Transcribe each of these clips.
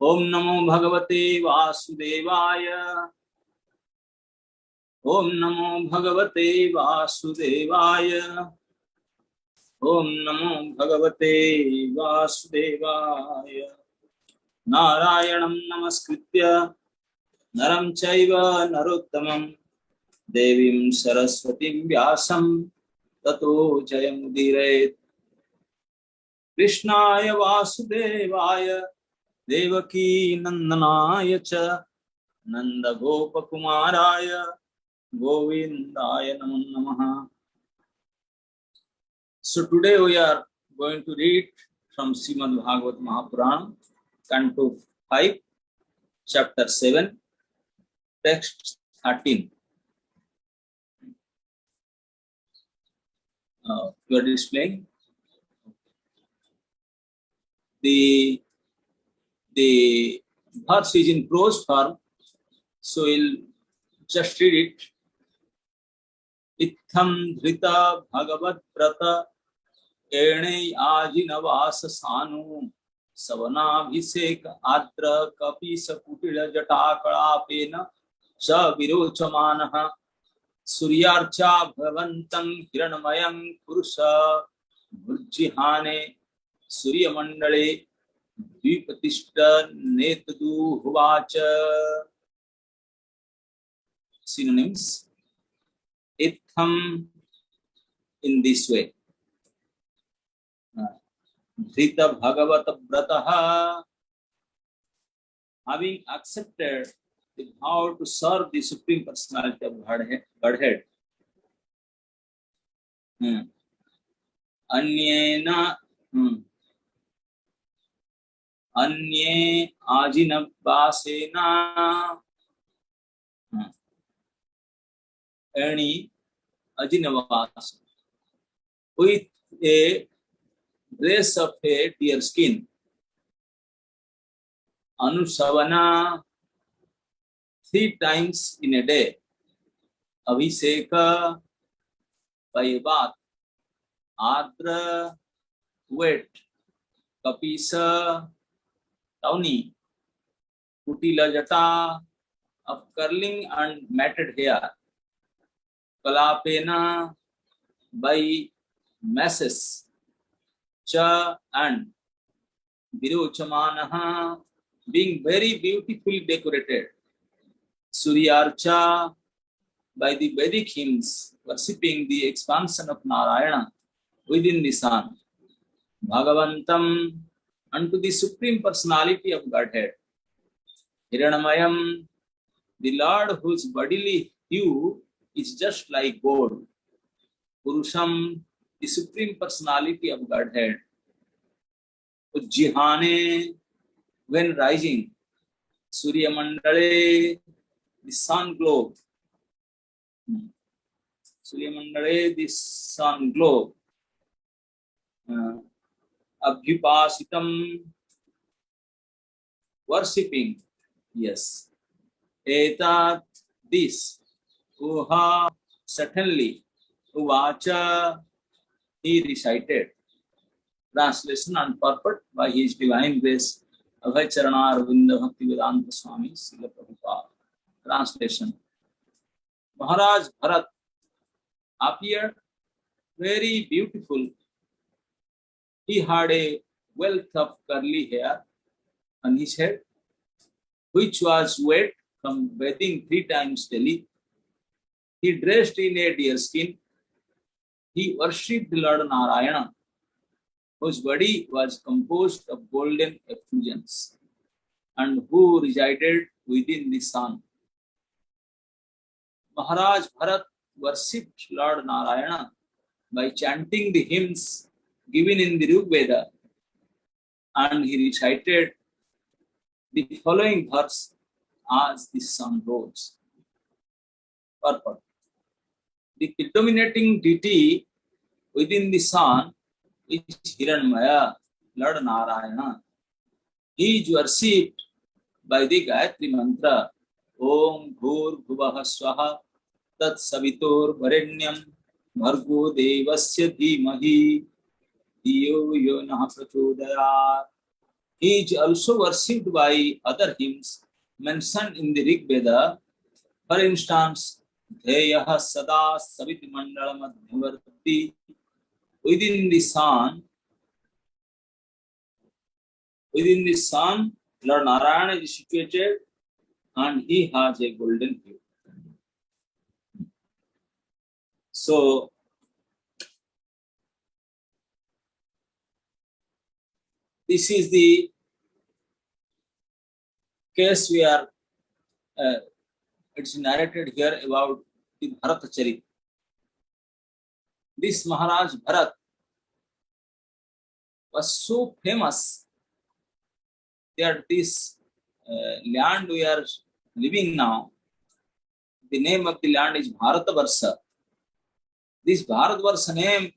ओम नमो भगवते वासुदेवाय। ओम नमो भगवते वासुदेवाय। ओम नमो भगवते वासुदेवाय। नारायणं नमस्कृत्य नरं चैव नरोत्तमं देवीं सरस्वतीं व्यासं ततो जयमुदीरयेत्। कृष्णाय वासुदेवाय देवकी नंदनाय च नंदगोपकुमाराय गोविंदाय नमो नमः। So today we are going to read from Srimad Bhagavad Mahapuran, Canto 5, Chapter 7, Text 13. You are displaying the verse is in prose form, so we'll just read it. इत्थं धृता भगवत व्रत एणे आजिनवास सानु सवनाभिषेक आद्र कपिस कुटिल जटाकलापेन च विरोचमानः सूर्यार्चा भवन्तं हिरण्मयं पुरुष भुज्जिहाने सूर्यमण्डले द्विपतिष्ठ नेतदुहुवाच। Synonyms: Itham, in this way. Dhrita Bhagavata Vrataha, having accepted the vow to serve the Supreme Personality of Godhead. Anyena Anye Ajinavasena Any Ajinavas, with a dress of a deer skin. Anusavana, 3 times in a day. Abhiseka, by a bath. Adra, wet. Kapisa, tawny. Kutila jata, of curling and matted hair. Kalapena, by masses. Cha and Viruchamanaha, being very beautifully decorated. Suryarcha, by the Vedic hymns, worshipping the expansion of Narayana within the sun. Bhagavantam, unto the Supreme Personality of Godhead. Hiranmayam, the Lord whose bodily hue is just like gold. Purusham, the Supreme Personality of Godhead. Ujjihane, when rising. Surya Mandale, the sun globe. Surya Mandale, the sun globe. Abhyupasitam, worshipping. Yes. Etat, this. Uha, certainly. Uvacha, he recited. Translation and purport by His Divine Grace, Abhay Charana Arvinda Bhaktivedanta Swami Srila Prabhupada. Translation: Maharaj Bharat appeared very beautiful. He had a wealth of curly hair on his head, which was wet from bathing 3 times daily. He dressed in a deer skin. He worshipped Lord Narayana, whose body was composed of golden effulgence, and who resided within the sun. Maharaj Bharat worshipped Lord Narayana by chanting the hymns given in the Rig Veda, and he recited the following verse as the sun rose. Purport: the predominating deity within the sun is Hiranmaya, Lord Narayana. He is worshipped by the Gayatri mantra Om Bhur Bhuvah Swaha Tat Savitur Varenyam Bhargo Devasya Dhimahi Dhiyo Yo Nah Prachodayat. He is also worshipped by other hymns mentioned in the Rig Veda. For instance, Dheyah Sada Saviti Mandala Madhyavarti. Within the sun, Lord Narayana is situated and he has a golden hue. So, this is the case where it's narrated here about the Bharata Charita. This Maharaj Bharat was so famous that this land we are living now, the name of the land is Bharatavarsha. This Bharatavarsha name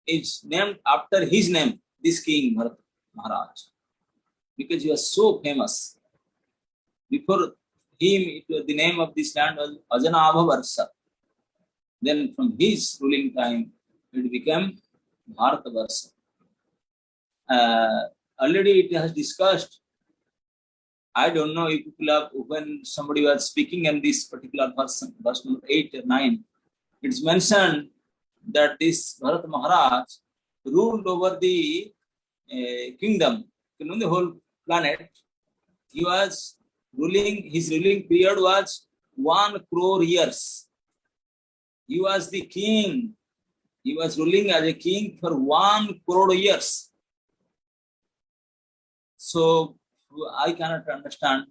is named after his name, this king Bharat Maharaj, because he was so famous. Before him, the name of this land was Ajanabha Varsha. Then from his ruling time, it became Bharatavarsha. Already it has discussed. I don't know if people have, when somebody was speaking in this particular verse number 8 or 9, it's mentioned that this Bharat Maharaj ruled over the kingdom, the whole planet. He was ruling, his ruling period was 1 crore years. He was the king. He was ruling as a king for 1 crore years. So I cannot understand.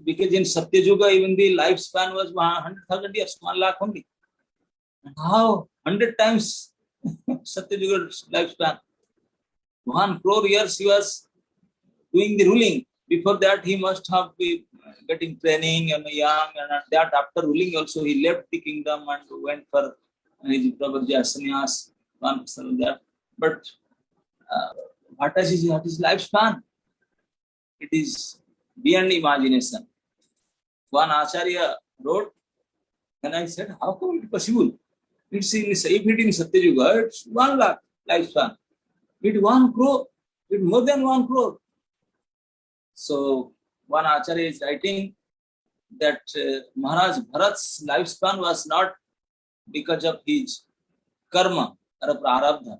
Because in Satya Yuga, even the lifespan was 100,000 years, 1 lakh only. And how 100 times Satya Yuga lifespan? 1 crore years he was doing the ruling. Before that, he must have been getting training and young, and that after ruling also he left the kingdom and went for his Prabhaja sannyas. But what is his lifespan? It is beyond imagination. One Acharya wrote, and I said, how come it possible? It's in, if it in Satya Yuga, it's 1 lakh lifespan. It 1 crore, it more than 1 crore. So one Acharya is writing that Maharaj Bharat's lifespan was not because of his karma or prarabdha.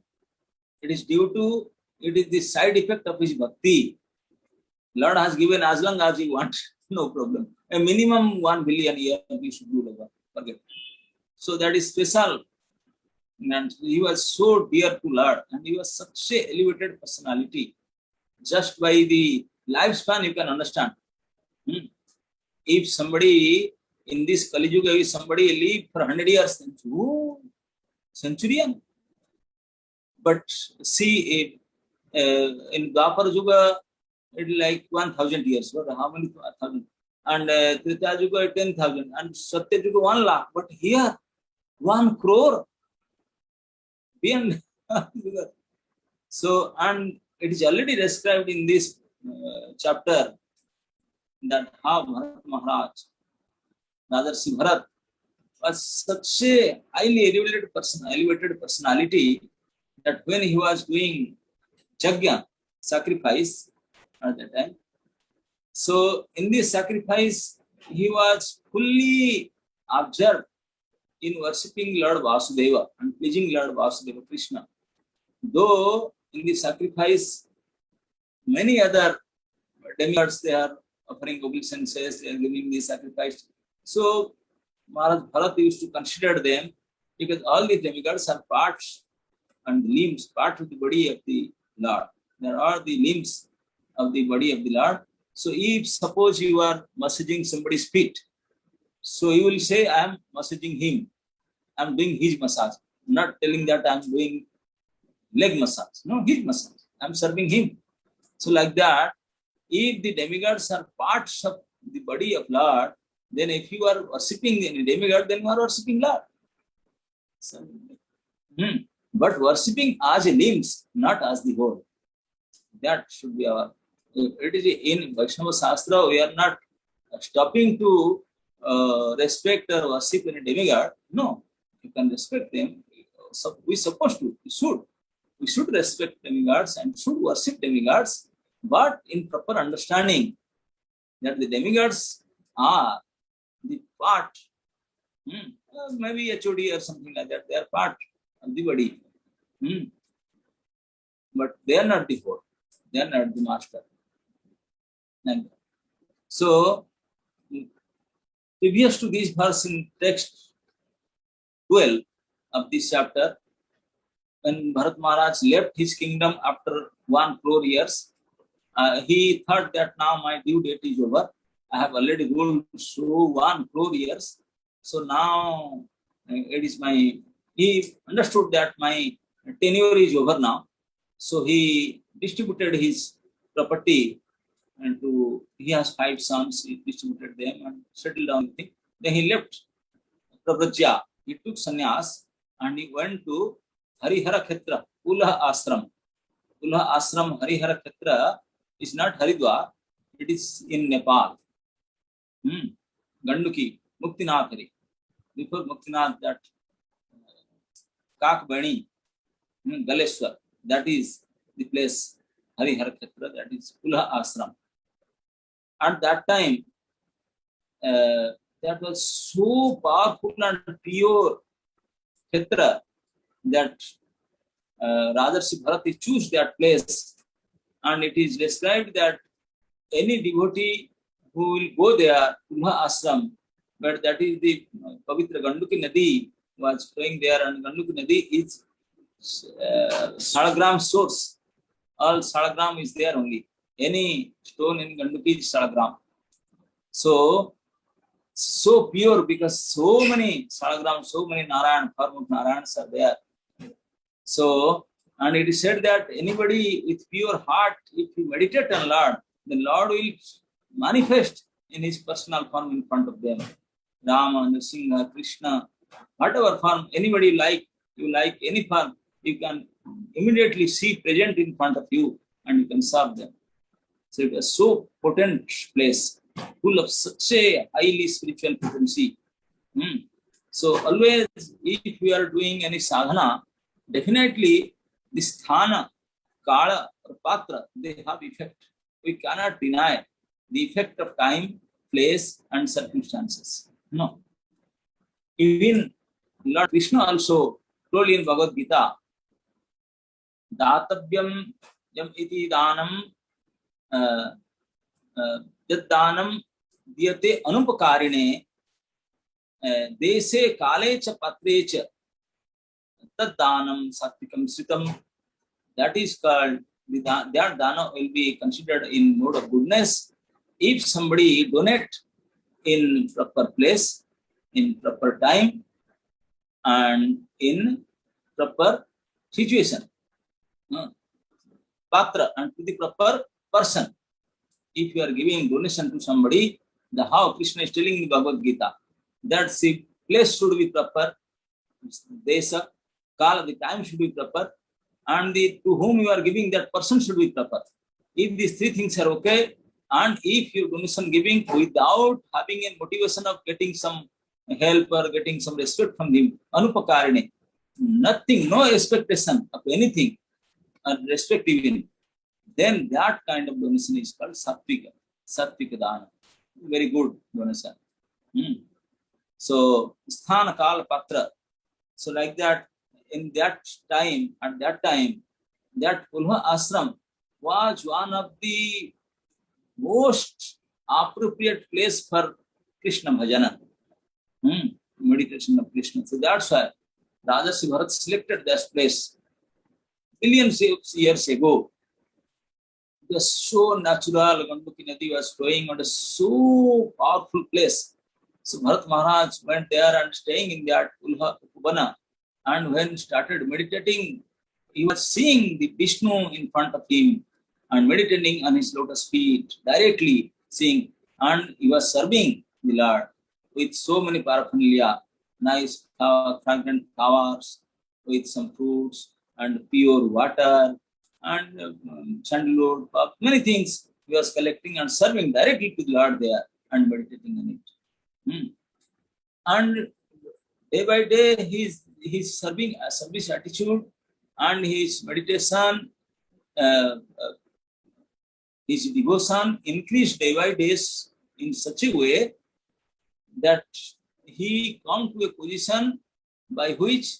It is due to, it is the side effect of his bhakti. Lord has given as long as you want, no problem. A minimum 1 billion year we should do over. Forget. So that is special. And he was so dear to Lord, and he was such a elevated personality. Just by the lifespan, you can understand. If somebody in this Kali Yuga, if somebody live for 100 years, then centurion. But see, in Dwapar Yuga, it's like 1,000 years. But how many 1,000? And Treta Yuga 10,000. And Satya Yuga 1 lakh. But here, 1 crore. Beyond. So, and it is already described in this chapter that how Bharat Maharaj, Rajarsi Bharat, was such a highly elevated personality that when he was doing Jagya, sacrifice at that time, so in this sacrifice, he was fully absorbed in worshipping Lord Vasudeva and pleasing Lord Vasudeva Krishna. Though in the sacrifice, many other demigods, they are offering obeisances, they are giving the sacrifice. So Maharaj Bharat used to consider them because all the demigods are parts and limbs, part of the body of the Lord. There are the limbs of the body of the Lord. So if suppose you are massaging somebody's feet, so you will say, I am massaging him. I am doing his massage. Not telling that I am doing leg massage. No, his massage. I am serving him. So like that, if the demigods are parts of the body of Lord, then if you are worshipping any demigod, then you are worshipping Lord. So, but worshipping as a limbs, not as the whole. That should be our. It is in Vaishnava Shastra, we are not stopping to respect or worship any demigod. No, you can respect them. So we supposed to, we should. we should respect demigods and should worship demigods, but in proper understanding that the demigods are the part, maybe HOD or something like that, they are part of the body. But they are not the whole, they are not the master. And so, previous to this verse in text 12 of this chapter, when Bharat Maharaj left his kingdom after 1 crore years, he thought that now my due date is over. I have already ruled through 1 crore years. So now it is he understood that my tenure is over now. So he distributed his property and he has 5 sons, he distributed them and settled down with him. Then he left Pravrajya, he took sannyas and he went to Harihara Khetra, Ulah Ashram. Ulah Ashram, Harihara Khetra is not Haridwar, it is in Nepal. Ganduki, Muktinathari. Before Muktinath, that Kakbani, Galeshwar, that is the place, Harihara Khetra, that is Ulah Ashram. At that time, that was so powerful and pure Khetra that Rajarshi Bharati chose that place, and it is described that any devotee who will go there, Ulah Ashram, but that is the Pavitra Ganduki Nadi was flowing there, and Ganduki Nadi is Salagram source. All Salagram is there only. Any stone in Ganduki is Salagram. So pure because so many Salagram, so many Narayan, form of Narayans are there. So, and it is said that anybody with pure heart, if you meditate on Lord, the Lord will manifest in his personal form in front of them. Rama, Nrsimha, Krishna, whatever form, anybody you like any form, you can immediately see present in front of you and you can serve them. So it was so potent place, full of such a highly spiritual potency. So always, if we are doing any sadhana, definitely the sthana, kala, or patra, they have effect. We cannot deny the effect of time, place, and circumstances. No. Even Lord Krishna also told in Bhagavad Gita, Datavyam yam iti danam yad danam diyate anupakarine dese kale cha patre cha tad danam satvikam sritam. That is called, that dana will be considered in mode of goodness if somebody donate in proper place, in proper time, and in proper situation. Patra, and to the proper person. If you are giving donation to somebody, how Krishna is telling in Bhagavad Gita, that the place should be proper, desa, kala, the time should be proper, and to whom you are giving, that person should be proper. If these 3 things are okay, and if your donation giving without having a motivation of getting some help or getting some respect from him, anupakarine, nothing, no expectation of anything, and respect even, then that kind of donation is called sattvika dana. Very good donation. So sthana, kala, patra. So like that, in that time, at that time, that Ulah Ashram was one of the most appropriate place for Krishna bhajana, meditation of Krishna. So that's why Rajarshi Bharat selected that place millions of years ago. It was so natural. Ganduki Nadi was flowing on a so powerful place. So Bharat Maharaj went there and staying in that Ubana. And when started meditating, he was seeing the Vishnu in front of him and meditating on his lotus feet, directly seeing. And he was serving the Lord with so many paraphernalia, nice fragrant flowers with some fruits and pure water and sandalwood, many things he was collecting and serving directly to the Lord there and meditating on it. And day by day, he's serving a service attitude, and his meditation, uh, uh, his devotion increased day by day in such a way that he come to a position by which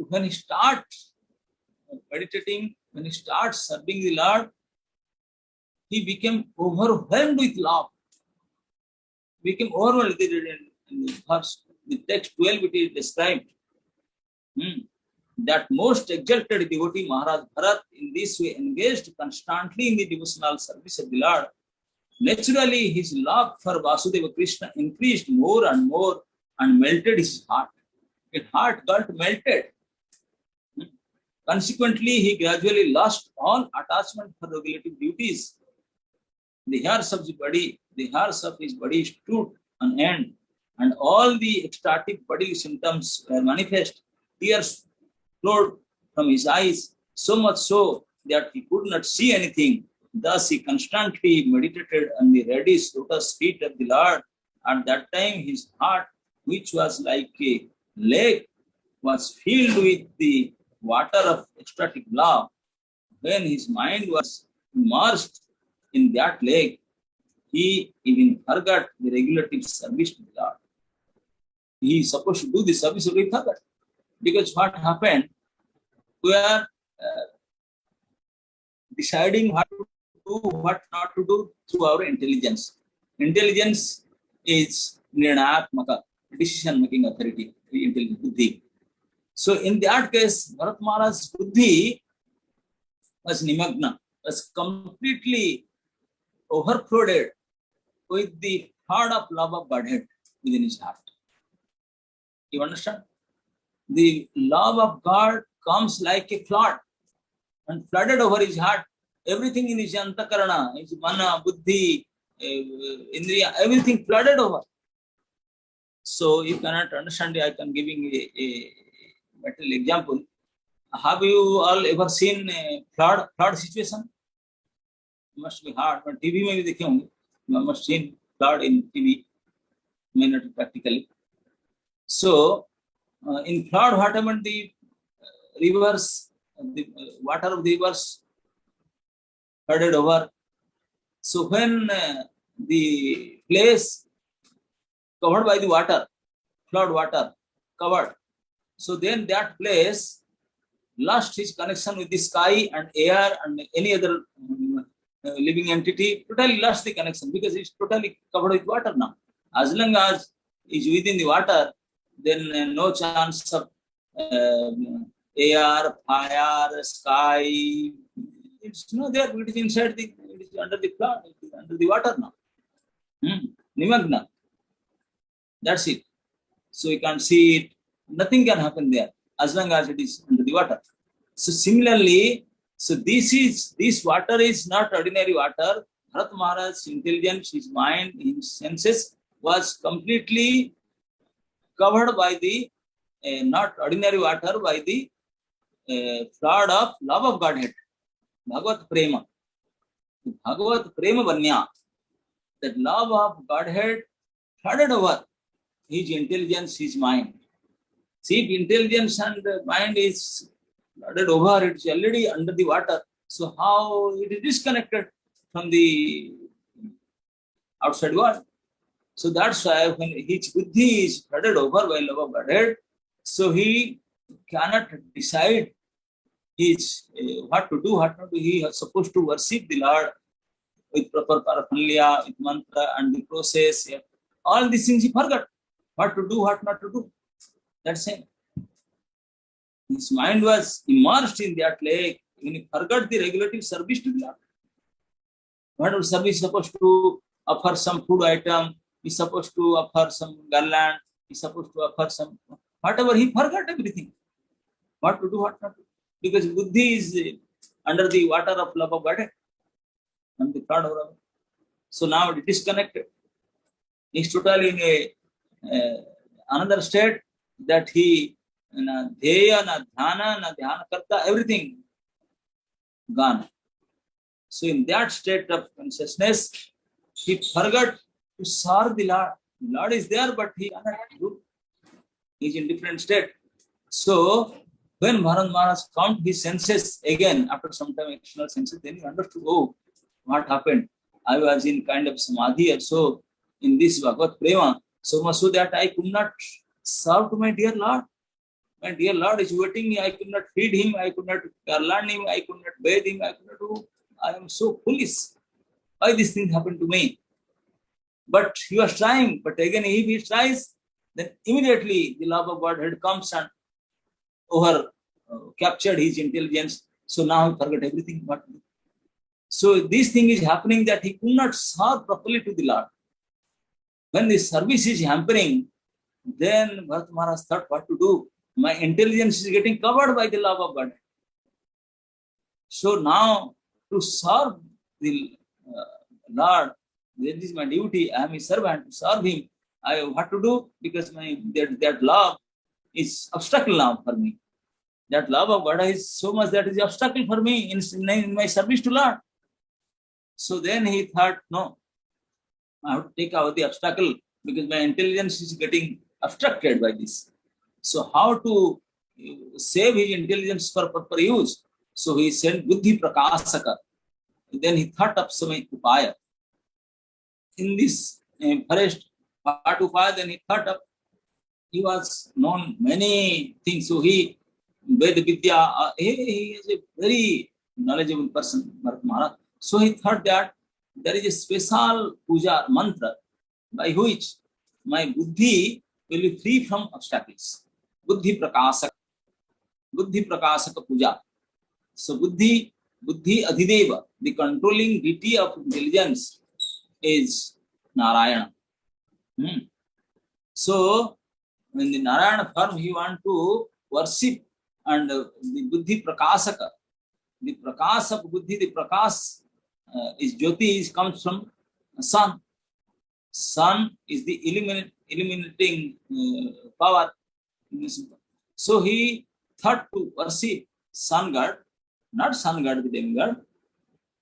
when he starts meditating, when he starts serving the Lord, he became overwhelmed with love. Became overwhelmed. In the verse, the text 12, it is described that most exalted devotee Maharaj Bharat in this way engaged constantly in the devotional service of the Lord. Naturally, his love for Vasudeva Krishna increased more and more and melted his heart. His heart got melted. Consequently, he gradually lost all attachment for regulative duties. The hairs of his body stood on end, and all the ecstatic bodily symptoms were manifest. Tears flowed from his eyes, so much so that he could not see anything. Thus, he constantly meditated on the reddish lotus feet of the Lord. At that time, his heart, which was like a lake, was filled with the water of ecstatic love. When his mind was immersed in that lake, he even forgot the regulative service to the Lord. He is supposed to do the service, but he forgot. Because what happened, we are deciding what to do, what not to do through our intelligence. Intelligence is nirnayatmaka, decision-making authority, intelligence, buddhi. So in that case, Bharat Maharaj's buddhi was nimagna, was completely overflowed with the thought of love of Godhead within his heart. You understand? The love of God comes like a flood and flooded over his heart. Everything in his antakarana, his mana, buddhi, indriya, everything flooded over. So you cannot understand. I can giving a material example. Have you all ever seen a flood situation? Must be hard, but TV में भी देखे होंगे. You must seen flood in TV, may not practically. So in flood, what happened? The rivers, the water of the rivers flooded over. So when the place covered by the water, flood water covered, so then that place lost his connection with the sky and air and any other living entity, totally lost the connection because it's totally covered with water now. As long as it's within the water, then no chance of air, fire, sky. It's not there. It is inside it is under the flood, it is under the water now. Nimagna. That's it. So you can't see it. Nothing can happen there as long as it is under the water. So similarly, so this water is not ordinary water. Bharat Maharaj's intelligence, his mind, his senses was completely covered by the not ordinary water, by the flood of love of Godhead, Bhagavat Prema. Bhagavat Prema Vanya, that love of Godhead flooded over his intelligence, his mind. See, if intelligence and mind is flooded over, it's already under the water. So how it is disconnected from the outside world? So that's why when his buddhi is flooded over by love of Godhead, so he cannot decide his what to do, what not to do. He is supposed to worship the Lord with proper paraphernalia, with mantra and the process. All these things he forgot. What to do, what not to do. That's it. His mind was immersed in that lake when he forgot the regulative service to the Lord. What service is supposed to offer some food item, he's supposed to offer some garland, he's supposed to offer some whatever, he forgot everything. What to do, what not to do. Because buddhi is under the water of love of Godhead and the flood of love. So now it is disconnected. He's totally in a another state that he na dheya, na dhyana, na dhyana karta, everything gone. So in that state of consciousness, he forgot to serve the Lord. The Lord is there, but he cannot do. He is in different state. So When Bharat Maharaj found his senses again after some time, external senses, then he understood, oh, what happened? I was in kind of samadhi or so in this Bhagavad Prema, so much so that I could not serve to my dear Lord. My dear Lord is waiting. I could not feed him. I could not garland him. I could not bathe him. I could not do. I am so foolish. Why this thing happened to me? But he was trying. But again, if he tries, then immediately the love of Godhead comes and over captured his intelligence. So now he forgot everything. What? So this thing is happening that he could not serve properly to the Lord. When the service is hampering, then Bharat Maharaj thought what to do. My intelligence is getting covered by the love of God. So now to serve the Lord, that is my duty. I am his servant to serve him. I have what to do because that love is obstacle now for me. That love of God is so much that is obstacle for me in my service to Lord. So then he thought, no, I have to take out the obstacle because my intelligence is getting obstructed by this. So how to save his intelligence for proper use? So he sent Buddhi Prakasaka. Then he thought of some upaya. In this forest, what upaya? Then he thought of, he was known many things. So he, Veda Vidya, he is a very knowledgeable person, Bharat Maharaj. So he thought that there is a special puja mantra by which my buddhi will be free from obstacles. Buddhi Prakasaka puja. So Buddhi Adhideva, the controlling deity of intelligence, is Narayana. So when the Narayana form he want to worship and the Buddhi Prakasaka, the Prakas of Buddhi, the Prakas is Jyoti, comes from sun. Sun is the illuminating power. So he thought to worship sun god, not sun god, the demigod.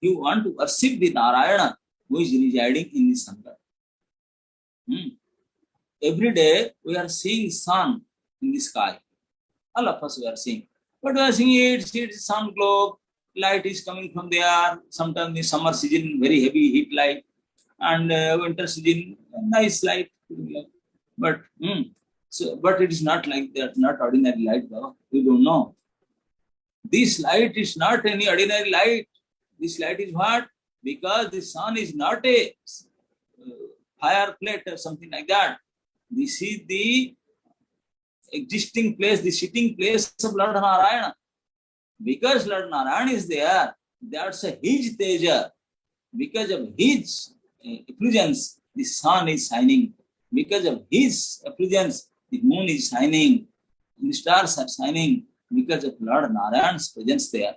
He want to worship the Narayana who is residing in the sun god. Every day we are seeing sun in the sky. All of us we are seeing. But we are seeing it's sun globe, light is coming from there. Sometimes in summer season, very heavy heat light. And winter season, nice light. But but it is not like that, not ordinary light, though. We don't know. This light is not any ordinary light. This light is what? Because the sun is not a fire plate or something like that. This is the existing place, the sitting place of Lord Narayana. Because Lord Narayana is there, that's a his teja. Because of his effulgence, the sun is shining. Because of his effulgence, the moon is shining. The stars are shining. Because of Lord Narayana's presence there.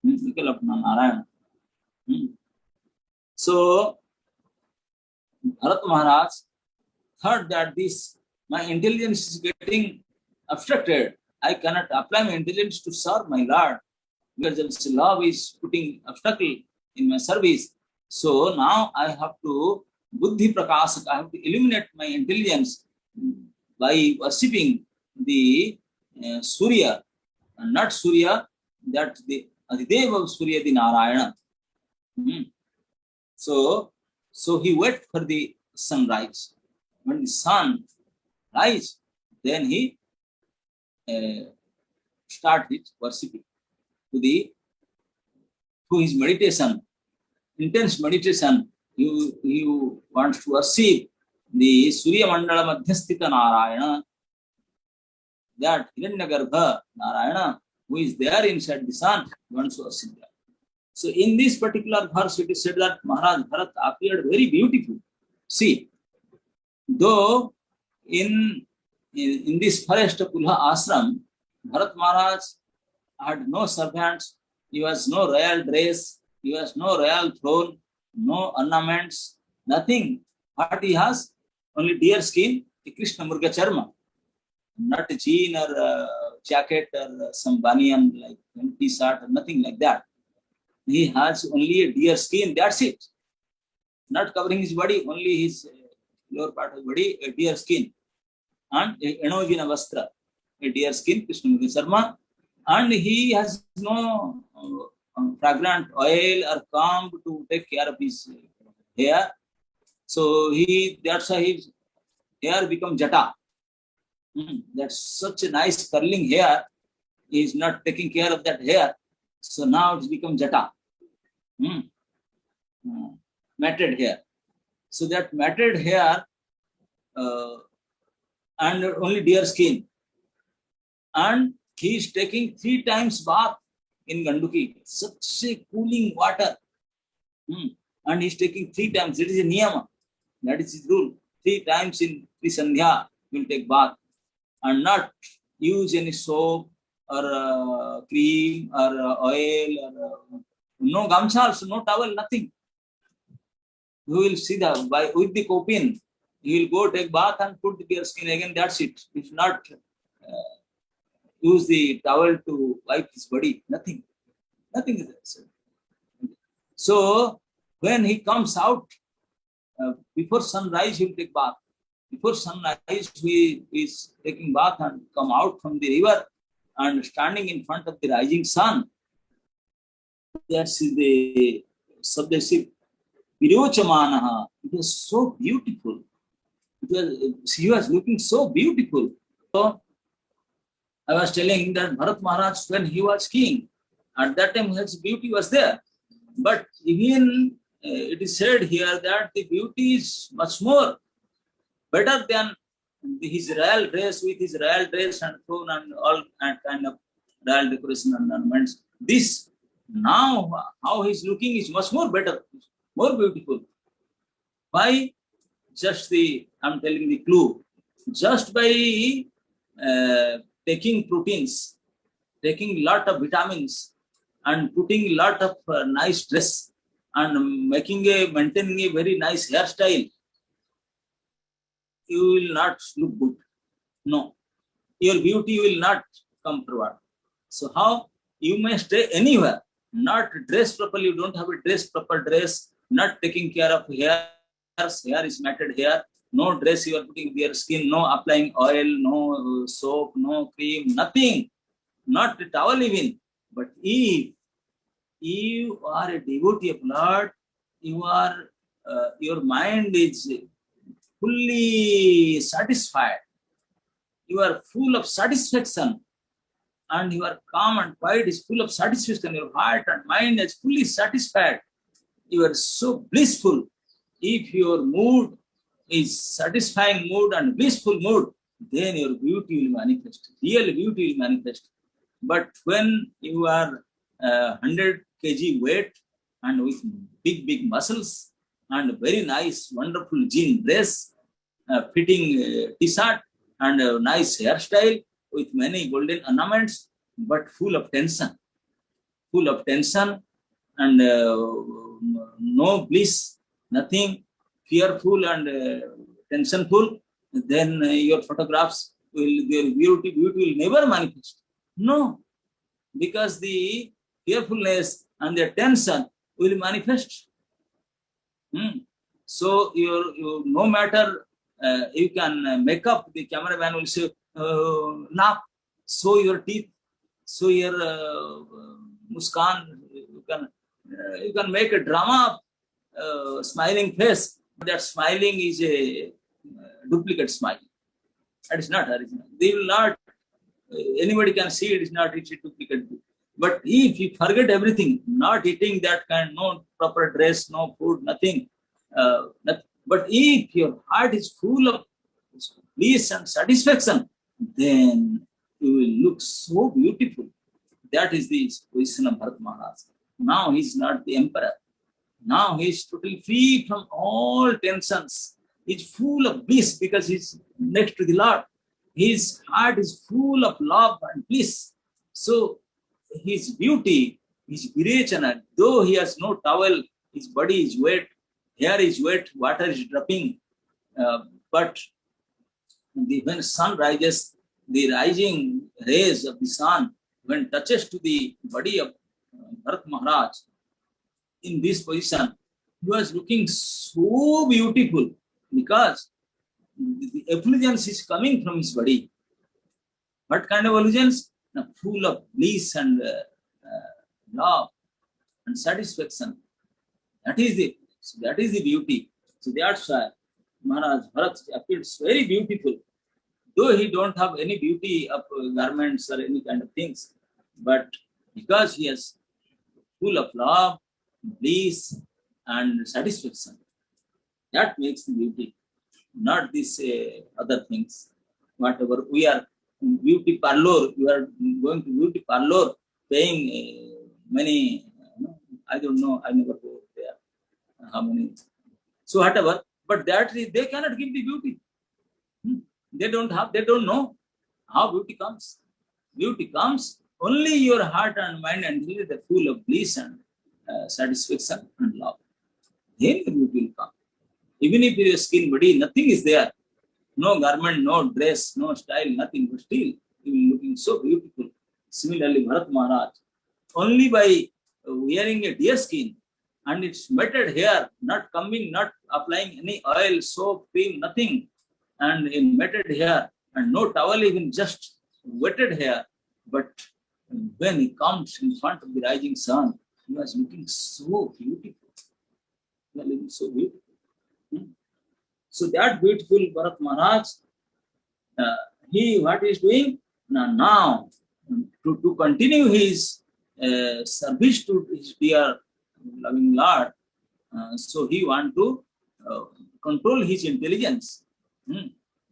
Because of Narayana. So, Bharat Maharaj thought that my intelligence is getting obstructed. I cannot apply my intelligence to serve my Lord because the love is putting obstacle in my service. So now I have to Buddhi Prakasaka, I have to illuminate my intelligence by worshipping the Surya, and not Surya, that the Adhideva of Surya, the Narayana. So he wait for the sunrise. When the sun rise, then he start his worshipping through his meditation, intense meditation. You want to worship the Surya Mandala Madhyasthita Narayana, that Hiranyagarbha Narayana, who is there inside the sun, wants to worship that. So in this particular verse, it is said that Maharaj Bharat appeared very beautiful. See, though in this forest of Pulha Ashram, Bharat Maharaj had no servants, he was no royal dress, he has no royal throne, no ornaments, nothing. What he has? Only deer skin, a Krishna Murga Charma, not a jean or a jacket or some banyan like t-shirt or nothing like that. He has only a deer skin, that's it. Not covering his body, only his lower part of the body, a deer skin, and a Enojina Vastra. a deer skin, Krishnamurti Sharma, and he has no fragrant oil or comb to take care of his hair. So that's why his hair become jata. That's such a nice curling hair. He is not taking care of that hair. So now it's become jata. Matted hair. So that matted hair and only deer skin. And he is taking 3 times bath in Ganduki. Such a cooling water. And he is taking 3 times. It is a niyama. That is his rule. 3 times in Sandhya he will take bath. And not use any soap or cream or oil or no gamcha also, no towel, nothing. You will see that with the copin, he will go take bath and put the deer skin again. That's it. If not use the towel to wipe his body, nothing is there. So when he comes out before sunrise, he will take bath. Before sunrise, he is taking bath and come out from the river and standing in front of the rising sun. That's the subject. Virochamanaha. It was so beautiful. He was looking so beautiful. So I was telling that Bharat Maharaj, when he was king, at that time his beauty was there. But even it is said here that the beauty is much more better than his royal dress, with his royal dress and throne and all kind of royal decoration and ornaments. This now, how he's looking is much more better, more beautiful. Why? I'm telling the clue. Just by taking proteins, taking lot of vitamins, and putting lot of nice dress, and maintaining a very nice hairstyle, you will not look good. No, your beauty will not come forward. So how? You may stay anywhere, not dress properly. You don't have a proper dress, not taking care of hair. Hair is matted hair. No dress you are putting your skin. No applying oil. No soap. No cream. Nothing. Not a towel even. But if you are a devotee of Lord, your mind is fully satisfied. You are full of satisfaction, and you are calm and quiet is full of satisfaction. Your heart and mind is fully satisfied. You are so blissful. If your mood is satisfying mood and blissful mood, then your beauty will manifest. Real beauty will manifest. But when you are 100 kg weight and with big muscles and very nice, wonderful jean dress, fitting t-shirt and a nice hairstyle with many golden ornaments, but full of tension and no bliss, nothing, fearful and tensionful, then your photographs your beauty will never manifest. No, because the fearfulness and the tension will manifest. So no matter you can make up, the cameraman will say, laugh, show your teeth, show your muskan. You can make a drama of smiling face. That smiling is a duplicate smile. That is not original. They will not. Anybody can see it is not. It's a duplicate. But if you forget everything, not eating that kind, no proper dress, no food, nothing. But if your heart is full of bliss and satisfaction, then you will look so beautiful. That is the position of Bharat Maharaj. Now he is not the emperor. Now he is totally free from all tensions. He is full of bliss because he is next to the Lord. His heart is full of love and bliss. So his beauty is virechana. Though he has no towel, his body is wet, hair is wet, water is dropping. But when sun rises, the rising rays of the sun, when touches to the body of Bharat Maharaj, in this position, he was looking so beautiful because the effulgence is coming from his body. What kind of illusions? Full of bliss and love and satisfaction. That is the beauty. So that's why Maharaj Bharat appears very beautiful. Though he don't have any beauty of garments or any kind of things, but because he is full of love, bliss, and satisfaction, that makes the beauty, not these other things. Whatever we are beauty parlor, you are going to beauty parlor, paying many. I don't know. I never go there. How many? So whatever, but they cannot give the beauty. They don't know how beauty comes. Beauty comes only your heart and mind and really the full of bliss and satisfaction and love. Then the beauty will come. Even if your skin body, nothing is there. No garment, no dress, no style, nothing, but still you will looking so beautiful. Similarly, Bharat Maharaj, only by wearing a deer skin and its matted hair, not combing, not applying any oil, soap, cream, nothing, and in matted hair and no towel, even just wetted hair. But when he comes in front of the rising sun, he was looking so beautiful. He was looking so beautiful. So that beautiful Bharat Maharaj, what he is doing now to continue his service to his dear loving Lord. So he want to control his intelligence.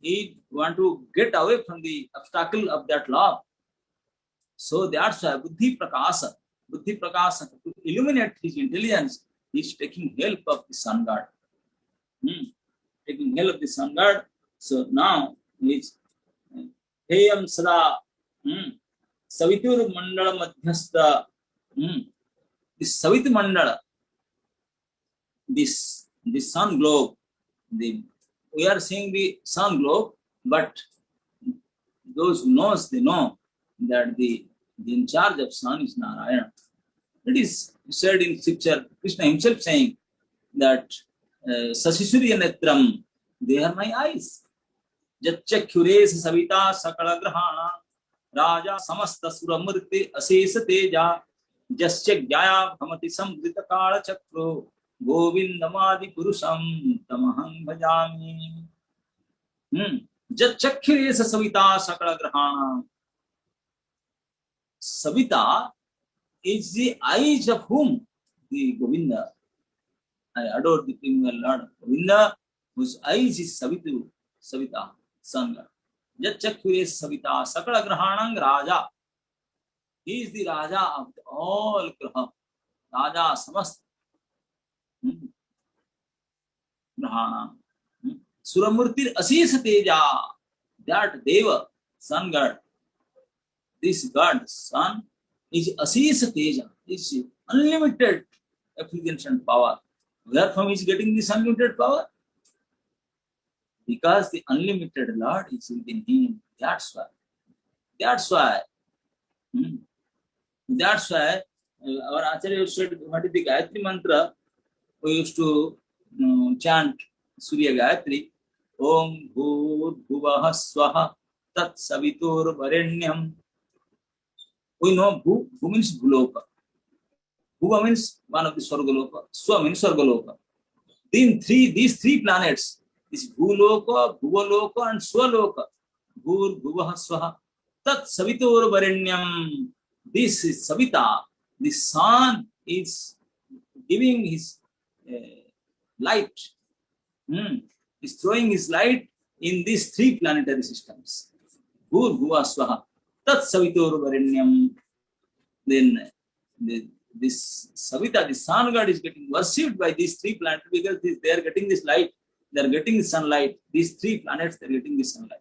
He want to get away from the obstacle of that love. So that's why Buddhi Prakasa, to illuminate his intelligence, he is taking help of the sun god. Taking help of the sun god. So now he is Heyam Sada Savitur Mandala Madhyasta. This Savit Mandala, this sun globe, we are seeing the sun globe, but those who knows, they know that the in charge of sun is Narayana. It is said in scripture, Krishna himself saying that Sasisurya Netram, they are my eyes. Jachakhyures Savita Sakala Grahana Raja Samasta Suramurti Asesa Teja Jasyak Jaya Bhamati Samvrita Kala Chakro Govindamadi Purusham Tamaham Bhajami. Jachakhyures Savita Sakala Grahana. Savita is the eyes of whom? The Govinda. I adore the Primary Lord Govinda, whose eyes is Savita, sun god. Jachakhyures Savita Sakala Grahanang Raja. He is the Raja of all Graha. Raja Samast. Grahana. Suramurtir Asisa Teja. That Deva, sun god. This God, sun, is Asisa Teja, is unlimited effulgence and power. Where from is getting this unlimited power? Because the unlimited Lord is within him. That's why. That's why our Acharya said, what is the Gayatri mantra? We used to chant Surya Gayatri. Om Bhur Bhuvaha Swaha Tat Savitur Varenyam. We know Bhu means Bhuloka. Bhuva means one of the Swargaloka. Swa means Swargaloka. These three planets, this Bhuloka, Bhuvaloka, and Swaloka. Bhur, Bhuvaha, Swaha. Tat Savitur Varenyam. This is Savita. The sun is giving his light. Is throwing his light in these three planetary systems. Bhur, Bhuva, Swaha. Tat Savitur Varenyam. Then this Savita, the sun god, is getting worshipped by these three planets because they are getting this light, they are getting the sunlight. These three planets, they are getting the sunlight.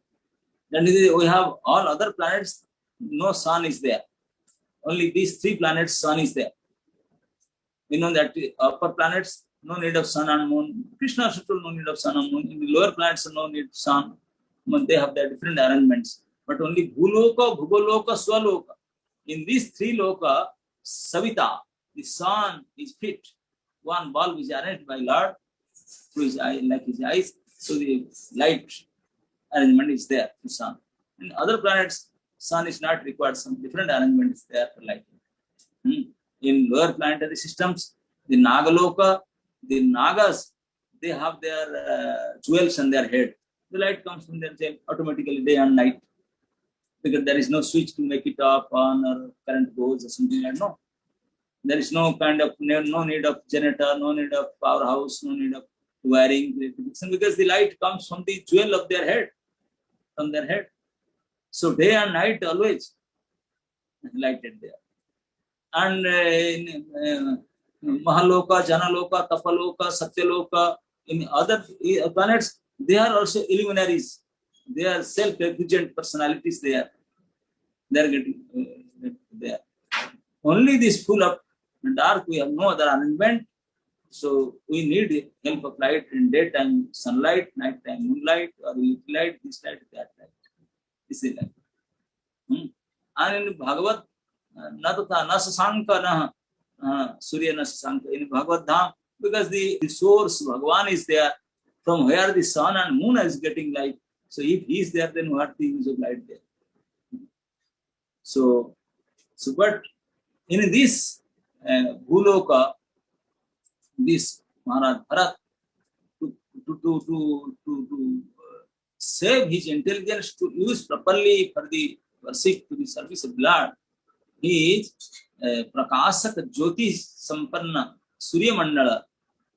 Then we have all other planets, no sun is there. Only these three planets, sun is there. We know that upper planets, no need of sun and moon. Krishna Sutra, no need of sun and moon. In the lower planets, no need of sun. They have their different arrangements. But only Bhuloka, Bhuvaloka, Swaloka. In these three loka, Savita, the sun is fit. One bulb is arranged by Lord through his eye, like his eyes. So the light arrangement is there, the sun. In other planets, sun is not required. Some different arrangement is there for lighting. In lower planetary systems, the Nagaloka, the Nagas, they have their jewels on their head. The light comes from their tail automatically day and night, because there is no switch to make it off on or current goes or something like that. No. There is no kind of no need of generator, no need of powerhouse, no need of wiring, because the light comes from the jewel of their head, from their head. So day and night always lighted there. And in Mahaloka, Janaloka, Tapaloka, Satyaloka, in other planets, they are also illuminaries. They are self-efficient personalities there. They are getting there. Only this full of dark, we have no other arrangement. So we need help of light in daytime, sunlight, nighttime, moonlight, or light, this light, that light. This is light. And in Bhagavad, Nasasanka, Surya Nasasanka, in Bhagavad Dham, because the source, Bhagavan, is there, from where the sun and moon is getting light. So if he is there, then what the use of light there? So but in this Bhuloka, this Maharaj Bharat, to save his intelligence to use properly for the worship, to the service of Lord, he is Prakasaka Jyoti Sampanna Surya Mandala.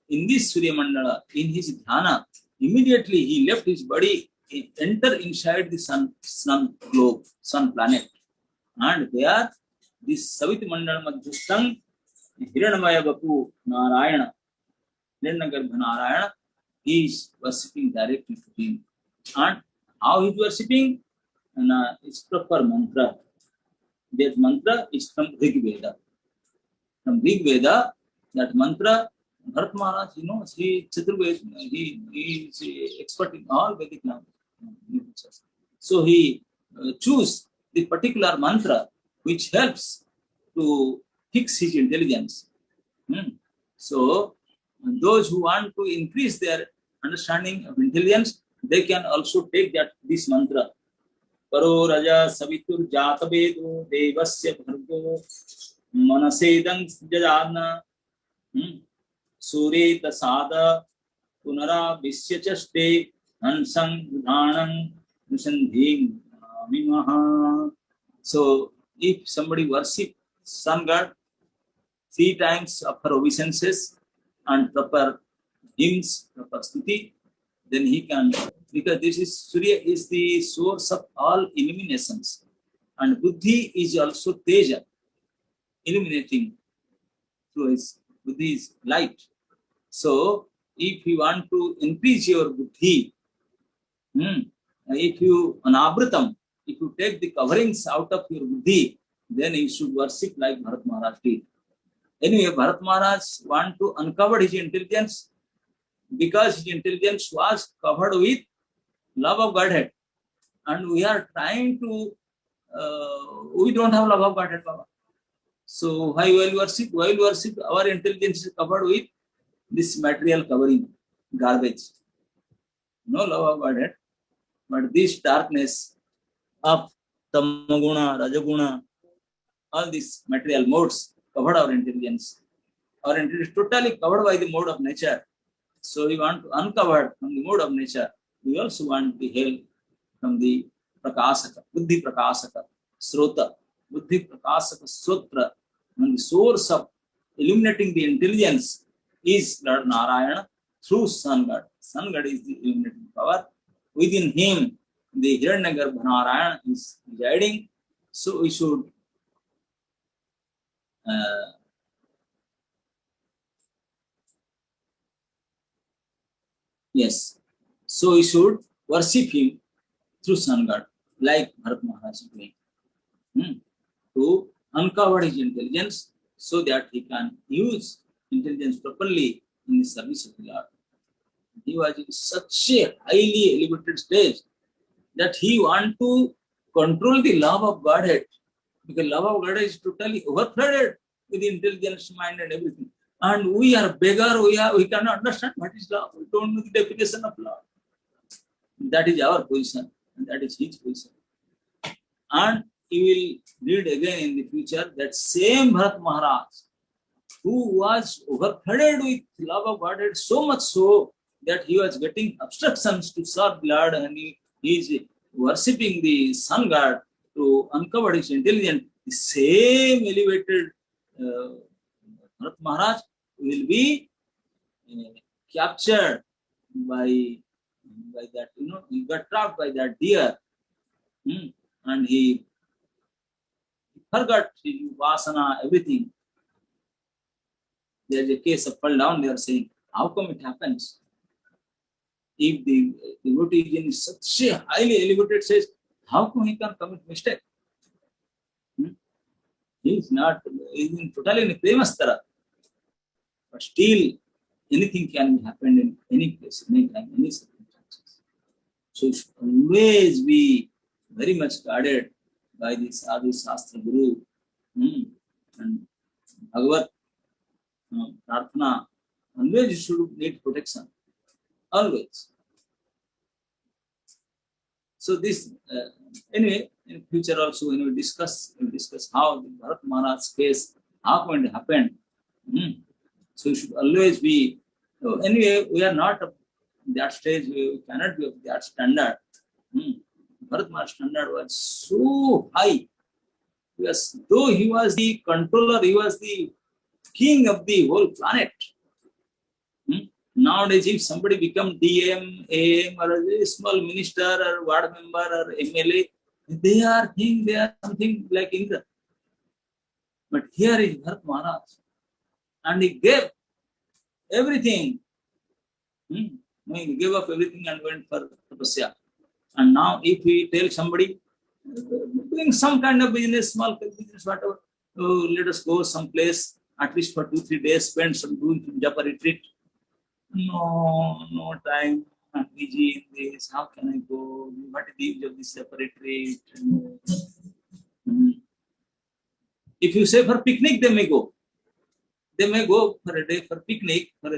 In this Surya Mandala, in his dhyana, immediately he left his body, he entered inside the sun globe, sun planet. And there, this Savit Mandala Madhyastang, Hiranamaya Bapu Narayana, Hiranyagarbha Narayana, he is worshipping directly to him. And how he is worshipping? It's proper mantra. That mantra is from Rig Veda. From Rig Veda, that mantra, Bharat Maharaj, he knows, he is expert in all Vedic languages. So he choose the particular mantra which helps to fix his intelligence. So those who want to increase their understanding of intelligence, they can also take this mantra. Paro Raja Savitur Jatavedo Devasya Bhargo Manasedang Jajana Sureta Sada Punara Visyachaste Hansang Udhanang Nusandhim Mimaha. So if somebody worships sun god 3 times of her obeisances and proper hymns, proper stuti, then he can, because this is Surya is the source of all illuminations, and Buddhi is also Teja, illuminating through his Buddhi is light. So if you want to increase your Buddhi, if you Anavritam, if you take the coverings out of your Buddhi, then you should worship like Bharat Maharaj did. Anyway, Bharat Maharaj want to uncover his intelligence, because his intelligence was covered with love of Godhead. And we are trying to, we don't have love of Godhead, Baba. So why will worship? While worship, our intelligence is covered with this material covering, garbage. No love of Godhead. But this darkness of Tamaguna, Rajaguna, all these material modes covered our intelligence. Our intelligence is totally covered by the mode of nature. So we want to uncover from the mode of nature. We also want the help from the Prakasaka, Buddhi Prakasaka, Srota, Buddhi Prakasaka Sutra. And the source of illuminating the intelligence is Lord Narayana through Sun God. Sun God is the illuminating power. Within him, the Hiranyagarbha Narayana is residing. So we should yes. So we should worship him through Sun God, like Bharat Maharaj is doing, to uncover his intelligence so that he can use intelligence properly in the service of the Lord. He was in such a highly elevated stage that he want to control the love of Godhead, because love of Godhead is totally overflooded with intelligence, mind, and everything. And we are beggar, we cannot understand what is love. We don't know the definition of love. That is our position, and that is his position. And you will read again in the future that same Bharat Maharaj, who was overflooded with love of Godhead, so much so that he was getting obstructions to serve Lord, and he is worshipping the sun god to uncover his intelligence. The same elevated Bharat Maharaj will be captured by that, he got trapped by that deer, and he forgot his vasana, everything. There's a case of fall down, they are saying, how come it happens? If the devotee is in such a highly elevated stage, how come he can commit mistake? He is not, he is in totally in Premastara. But still, anything can happen in any place, any time, any circumstances. So you should always be very much guarded by the Sadhu Shastra Guru and Bhagavat Prarthana. Always you should need protection. Always. So this, anyway, in future also when we discuss how the Bharat Maharaj's case, how going to happen. So you should always be, anyway, we are not of that stage, we cannot be of that standard. Bharat Maharaj's standard was so high. Yes, though he was the controller, he was the king of the whole planet. Nowadays, if somebody become DM, AM, or a small minister, or ward member, or MLA, they are something like Indra. But here is Bharat Maharaj, and he gave everything. He gave up everything and went for tapasya. And now, if we tell somebody doing some kind of business, small business, whatever, let us go someplace at least for 2-3 days, spend some doing some japa retreat. No time. I'm busy in this. How can I go? What is the use of this japa retreat? If you say for picnic, they may go. They may go for a day for picnic, for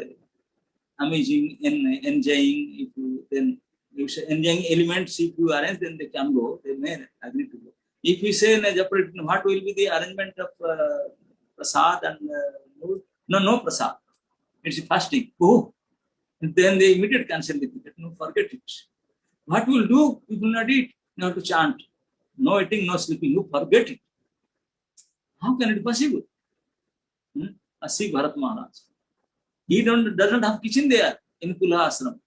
amazing and enjoying. If you then you say enjoying elements, if you arrange, then they can go. They may agree to go. If we say in a japa retreat, what will be the arrangement of prasad and no prasad? It's fasting. Oh, and then they immediately cancel the ticket. No, forget it. What we will do? We will not eat. You have to chant. No eating, no sleeping. You forget it. How can it be possible? See Bharat Maharaj. He doesn't have kitchen there in Kula Ashram.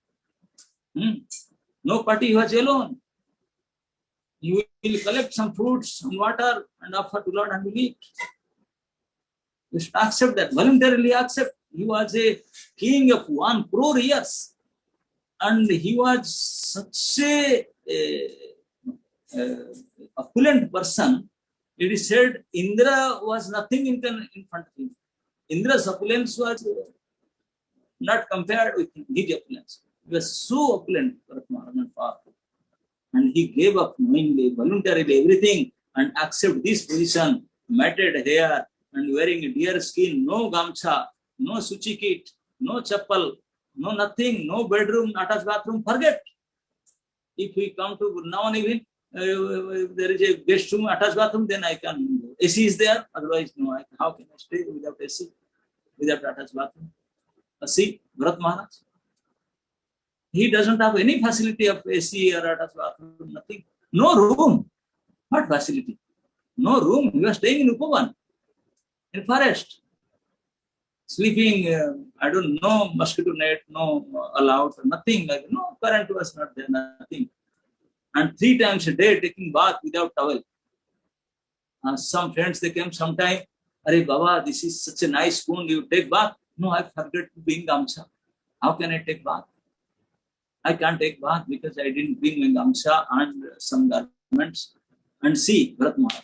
No party, he was alone. He will collect some fruits, some water, and offer to Lord and will eat. You should accept that. Voluntarily accept. He was a king of 1 crore years. And he was such a opulent person. It is said Indra was nothing in front of him. Indra's opulence was not compared with his opulence. He was so opulent, and powerful. And he gave up knowingly, voluntarily everything and accept this position, matted hair and wearing a deer skin, no gamcha, no suchi kit, no chappal, no nothing, no bedroom, attached bathroom, forget. If we come to Vrindavan even, there is a guest room, attached bathroom, then I can go. AC is there, otherwise no. How can I stay without AC, without attached bathroom? See, Bharat Maharaj. He doesn't have any facility of AC or attached bathroom, nothing. No room. What facility? No room. He was staying in Upavan, in forest. Sleeping, I don't know, mosquito net, no allowed, nothing. Like no current was not there, nothing. And 3 times a day taking bath without towel. Some friends, they came sometime. Arey Baba, this is such a nice spoon. You take bath? No, I forgot to bring gamcha. How can I take bath? I can't take bath because I didn't bring my gamcha and some garments. And see, Bharat Maharaj,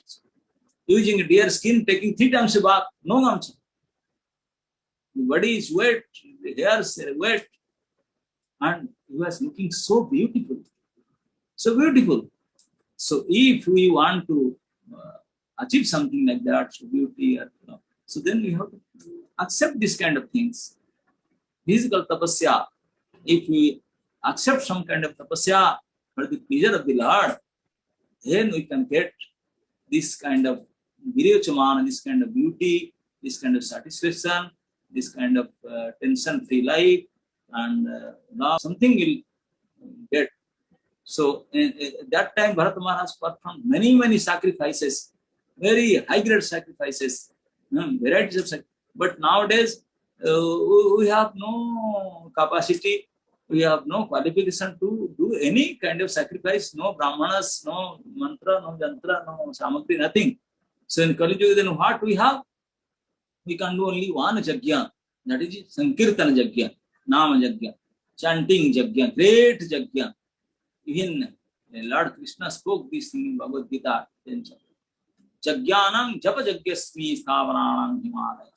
using a deer skin, taking 3 times a bath, no gamcha. The body is wet, the hairs are wet, and he was looking so beautiful. So beautiful. So if we want to achieve something like that, so beauty, so then we have to accept this kind of things. Physical tapasya. If we accept some kind of tapasya for the pleasure of the Lord, then we can get this kind of virochamana, this kind of beauty, this kind of satisfaction, this kind of tension-free life, and something will get. So that time Bharata Maharaj performed many sacrifices, very high-grade sacrifices, varieties of sacrifices. But nowadays we have no capacity, we have no qualification to do any kind of sacrifice, no brahmanas, no mantra, no yantra, no samagri, nothing. So in Kali Yuga, then what we have? We can do only one yajna, that is Sankirtana yajna, Nama yajna, chanting yajna, great yajna. Even Lord Krishna spoke this thing in Bhagavad Gita. Jagyanam japa jagyasmi sthavananam Himalaya.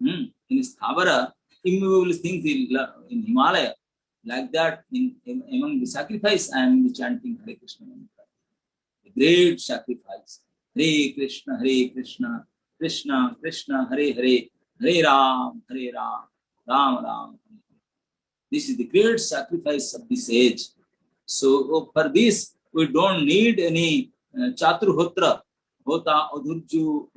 In Sthavara, immovable things in Himalaya. Like that, among the sacrifice, I am chanting Hare Krishna mantra. A great sacrifice. Hare Krishna, Krishna Krishna, Hare Hare, Hare Ram, Ram Ram. This is the great sacrifice of this age. So for this, we don't need any Chaturhotra, Hota, Adhurju,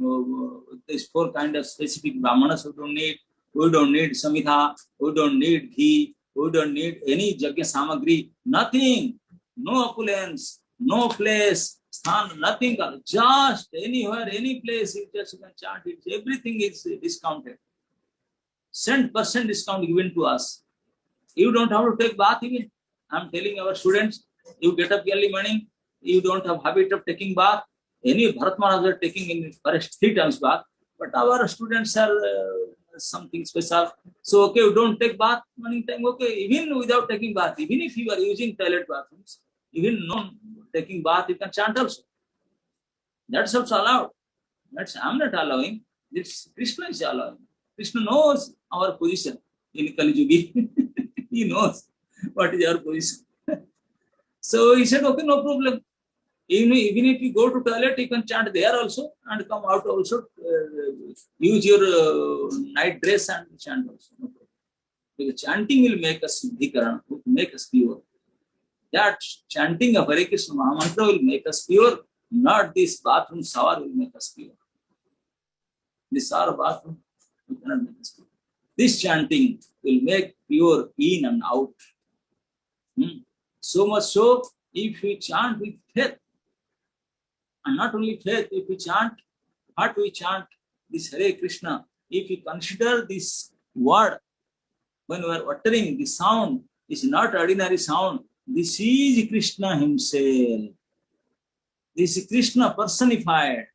these four kind of specific brahmanas we don't need. We don't need Samhita, we don't need ghee, we don't need any Jagya Samagri, nothing, no opulence, no place, sthan, nothing, just anywhere, any place, you just can chant it, everything is discounted. 100% discount given to us. You don't have to take bath even. I'm telling our students, you get up early morning, you don't have habit of taking bath. Any Bharat Maharaj are taking in forest 3 times bath, but our students are something special. So, okay, you don't take bath morning time, okay, even without taking bath, even if you are using toilet bathrooms, even not taking bath, you can chant also. That's also allowed. I'm not allowing. This Krishna is allowing. Krishna knows our position in Kali Yuga. He knows what is our position. So he said, okay, no problem. Even if you go to toilet, you can chant there also and come out also. Use your night dress and chant also. No problem. Because chanting will make us Siddhikarana, will make us pure. That chanting of Hare Krishna Mahamantra will make us pure, not this bathroom shower will make us pure. This shower bathroom will cannot make us pure. This chanting will make pure in and out. So much so, if we chant with faith, and not only faith, if we chant, what we chant, this Hare Krishna, if we consider this word, when we are uttering, the sound is not ordinary sound. This is Krishna himself. This is Krishna personified.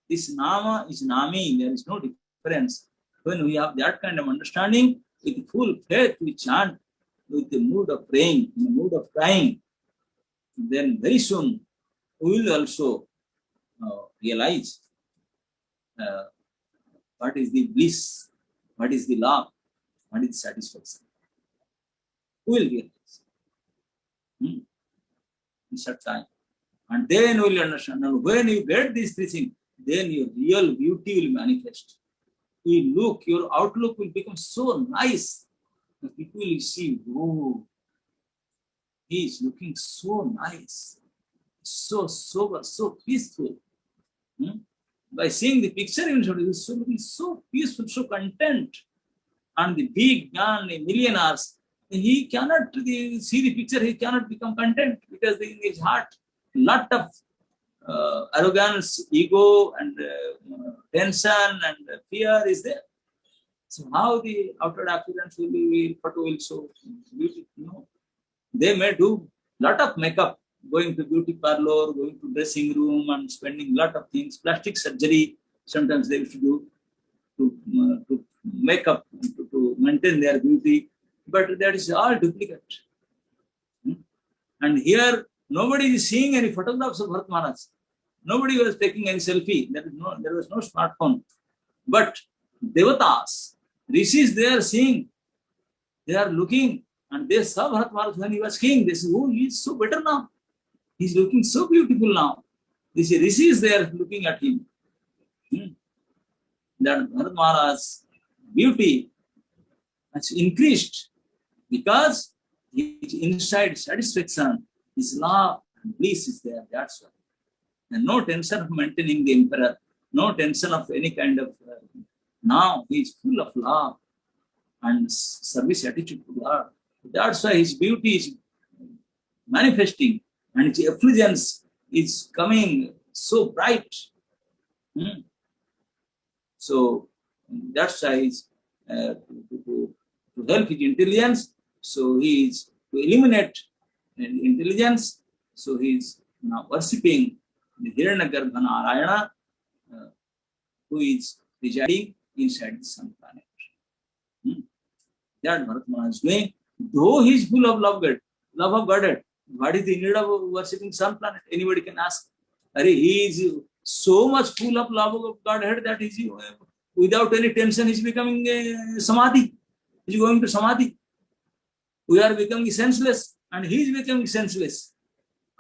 This Nama is Nami. There is no difference. When we have that kind of understanding, with full faith, we chant with the mood of praying, in the mood of crying. Then very soon, we will also realize what is the bliss, what is the love, what is satisfaction. We will realize in such time. And then we will understand. And when you get these 3 things, then your real beauty will manifest. You look, your outlook will become so nice. The people will see, oh, he is looking so nice, so sober, so peaceful. By seeing the picture, he is looking so peaceful, so content. And the big man, the millionaires, he cannot see the picture, he cannot become content because in his heart, lot of arrogance, ego, and tension and fear is there. So how the outer appearance will be, photo will show beauty? No. They may do lot of makeup, going to beauty parlor, going to dressing room and spending lot of things, plastic surgery, sometimes they used to do to make up, to maintain their beauty, but that is all duplicate. And here, nobody is seeing any photographs of Bharat Maharaj. Nobody was taking any selfie. There was no smartphone. But Devatas, Rishis, they are seeing, they are looking, and they saw Bharat Maharaj when he was king. They say, oh, he is so better now. He is looking so beautiful now. These Rishis, they are looking at him. That Bharat Maharaj's beauty has increased because his inside satisfaction, his love and bliss is there. That's why. and no tension of maintaining the emperor, no tension of any kind of. Now he is full of love and service attitude to God. That's why his beauty is manifesting and his effulgence is coming so bright. So that's why he's, to help his intelligence. So he is to eliminate intelligence. So he is now worshipping the Hiranyagarbha Narayana, who is residing inside the sun planet. That Bharat Maharaj is doing. Though he is full of love of Godhead, what is the need of worshipping sun planet? Anybody can ask. He is so much full of love of Godhead that is without any tension he is becoming samadhi. He is going to samadhi. We are becoming senseless and he is becoming senseless.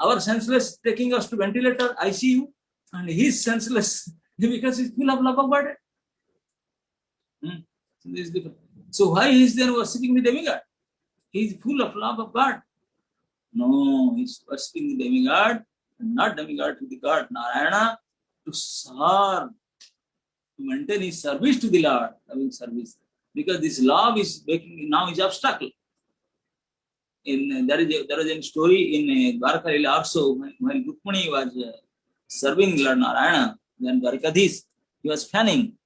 Our senseless taking us to ventilator, ICU, and he is senseless because he is full of love of Godhead. So this is different. So why he is then worshipping the demigod? He is full of love of God. No, he is worshipping the demigod, and not demigod to the God Narayana, to serve, to maintain his service to the Lord, loving service. Because this love is making now is obstacle. There is a story in Dwarka Lila also, when Rukmani was serving Lord Narayana, then Dwarkadhish, he was fanning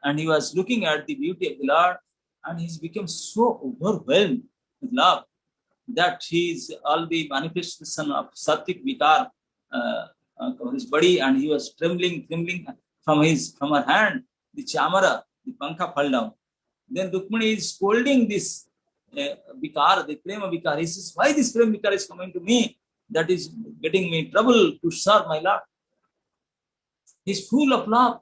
and he was looking at the beauty of the Lord, and he's become so overwhelmed with love that he is all the manifestation of Sattvic Vikar of his body, and he was trembling from her hand. The chamara, the pankha fell down. Then Rukmani is scolding this Vikar, the prema Vikar. He says, why this prema Vikar is coming to me? That is getting me trouble to serve my Lord. He's full of love.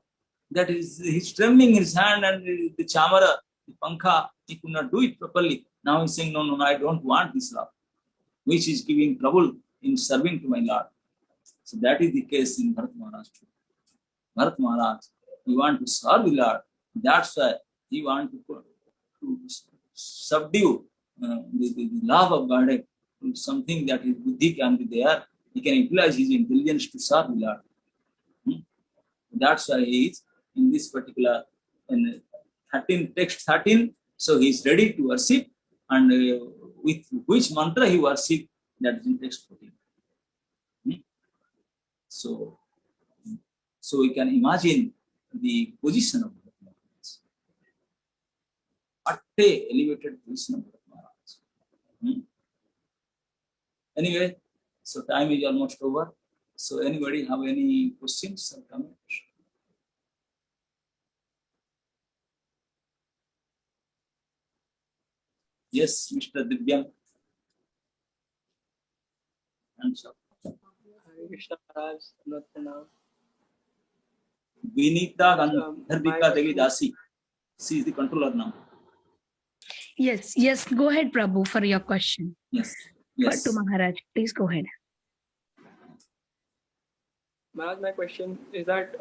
That is, he's trembling his hand, and the chamara, the pankha, he could not do it properly. Now he's saying, no, I don't want this love, which is giving trouble in serving to my Lord. So that is the case in Bharat Maharaj too. Bharat Maharaj, he want to serve the Lord. That's why he want to subdue the love of God to something that his buddhi can be there. He can utilize his intelligence to serve the Lord. That's why he is in this particular in text 13. So he is ready to worship, and with which mantra he worship, that is in text 14. So we can imagine the position of Bharat Maharaj. What a elevated position of Bharat Maharaj. Anyway, so time is almost over. So anybody have any questions or comments? Yes, Mr. Divyam. Hands up. Krishna Maharaj, not now. Vinita Gandharvika Devi Dasi. She is the controller now. Yes. Go ahead, Prabhu, for your question. Yes. To Maharaj, please go ahead. Maharaj, my question is that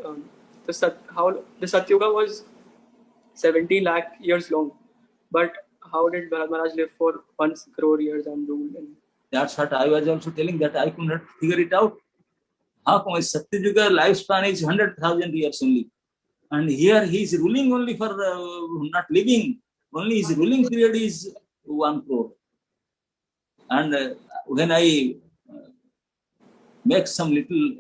the Satyuga was 70 lakh years long, but how did Bharat Maharaj live for 1 crore years and rule? That's what I was also telling, that I could not figure it out. How come Satyuga lifespan is 100,000 years only, and here he is ruling only for not living. Only his ruling period is 1 crore. And when I make some little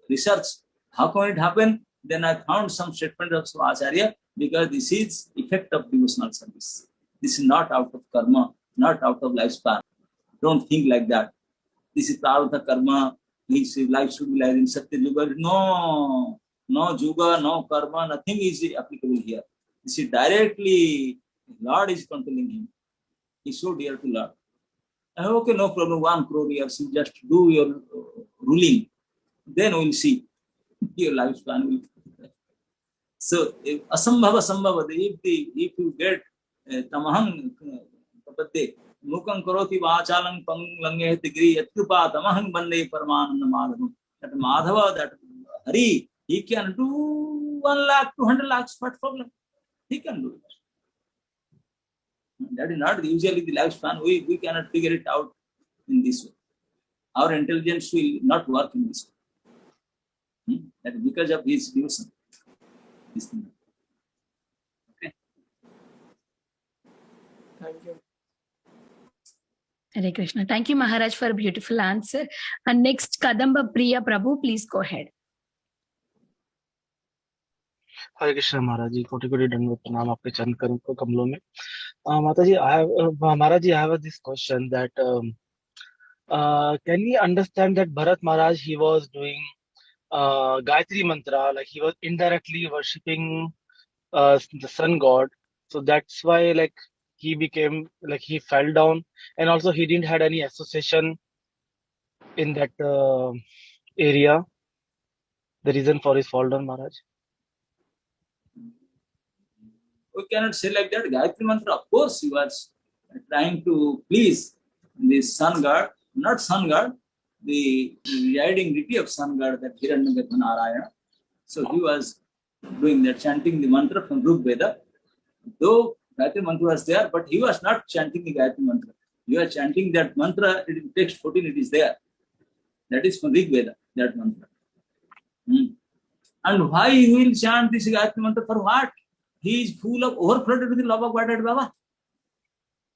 research, how can it happen? Then I found some statement of Acharya, because this is effect of devotional service. This is not out of karma, not out of lifespan. Don't think like that. This is prarabdha karma. His life should be like in Satya Yuga. No Yuga, no karma, nothing is applicable here. This is directly, Lord is controlling him. He is so dear to Lord. Okay, no problem, 1 crore years, you just do your ruling. Then we'll see your lifespan will. So, asambhava, if you get tamahang kapate, mukang karoti vachalang panglangehati giri yatkrupa tamahang bande paramananda madhavam. That Madhava, that Hari, he can do 1 lakh, 200 lakhs, what problem? He can do it. That is not usually the lifespan. We cannot figure it out in this way. Our intelligence will not work in this way. That is because of his devotion. This thing. Thank you. Hare Krishna. Thank you, Maharaj, for a beautiful answer. And next, Kadamba Priya Prabhu, please go ahead. हरे कृष्ण महाराज जी, कोटि कोटि दंडवत प्रणाम आपके चरण कमलों में। माता जी, महाराज जी, I have this question that can we understand that Bharat Maharaj, he was doing Gayatri mantra, like he was indirectly worshipping the sun god, so that's why like he became like he fell down, and also he didn't had any association in that area. The reason for his fall down, Maharaj. We cannot say like that. Gayatri mantra, of course, he was trying to please the sun god, not sun god, the residing deity of sun god, that Hiranyagarbha Narayana. So he was doing that, chanting the mantra from Rig Veda. Though Gayatri mantra was there, but he was not chanting the Gayatri mantra. You are chanting that mantra, in text 14 it is there. That is from Rig Veda, that mantra. And why he will chant this Gayatri mantra? For what? He is full of overflowed with the love of Godhead Baba.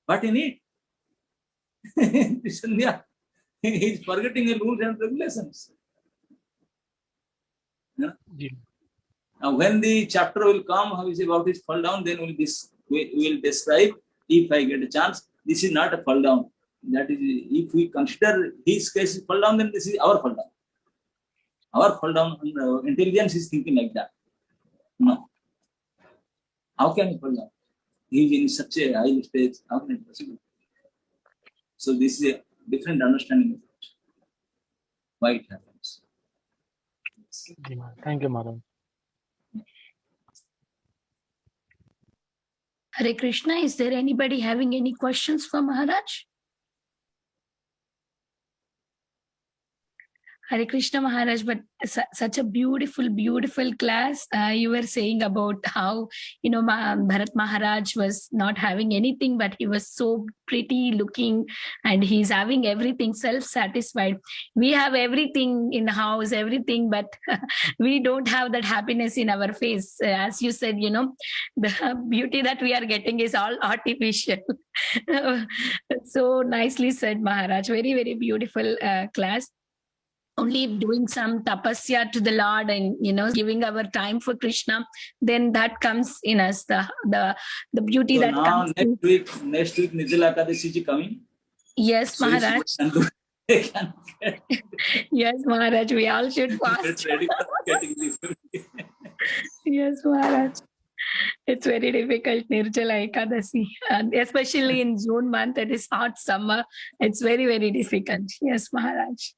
What in it? Sandhya. He is forgetting the rules and regulations. Yeah? Yeah. Now, when the chapter will come, how is about his fall down, then we will describe, if I get a chance, this is not a fall down. That is, if we consider his case is fall down, then this is our fall down. Our fall down, intelligence is thinking like that. No. How can he fall down? He is in such a high stage. How can it possible? So this is a different understanding of it. Why it happens. Thank you, Maharaj. Hare Krishna. Is there anybody having any questions for Maharaj? Hare Krishna Maharaj, but such a beautiful, beautiful class. You were saying about how, Bharat Maharaj was not having anything, but he was so pretty looking and he's having everything, self-satisfied. We have everything in the house, everything, but we don't have that happiness in our face. As you said, the beauty that we are getting is all artificial. So nicely said, Maharaj. Very, very beautiful class. Only doing some tapasya to the Lord and giving our time for Krishna, then that comes in us, the beauty So that now comes next week Nirjala Ekadashi ji coming. Yes, So Maharaj. they can get Yes, Maharaj, we all should fast. ready for getting this. Yes, Maharaj. It's very difficult, Nirjala Ekadasi, and especially in June month, it is hot summer. It's very, very difficult. Yes, Maharaj.